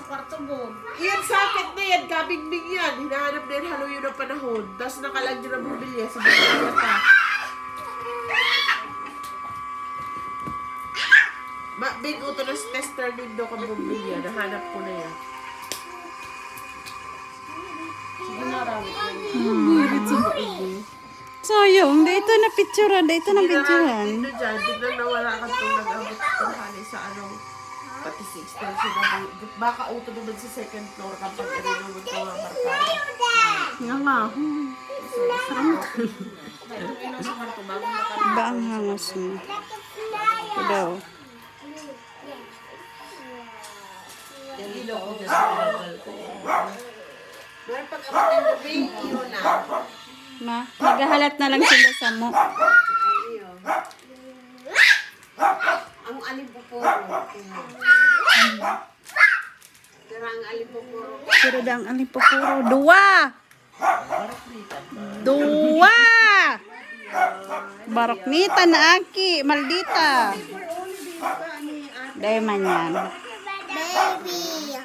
sa kwarto mo. Yan, sakit na yan. Kabing-bing yan. Hinahanap na yan haluyo ng panahon. Tapos nakalag nyo ng bumilya sa bumilya pa. Big uto na tester din daw kang bumilya. Nahanap ko na yan. Sige na, rawit lang. Birit sa baigi. Sayang, dito na picturean, dito na picturean. Dito dyan, biglang nawala ka itong nag-abot itong hali sa ano. Pati sa extension na baka uto naman sa second floor kapag irinunod ka mga markado. Nga nga. Ito kayo sa kwarto, bago makalala. Ba ang hangos mo? Ito daw. Yung ilaw ko dyan sa level ko. Meron pag-abot ng gabi, yun na. Ma, naghahalat na lang sila sa mo. Ayun. Ang alipupuro. Pero ang alipupuro. Pero dang alipupuro. Dua! Dua! Baroknita na aki. Maldita. Dahil man yan. Baby.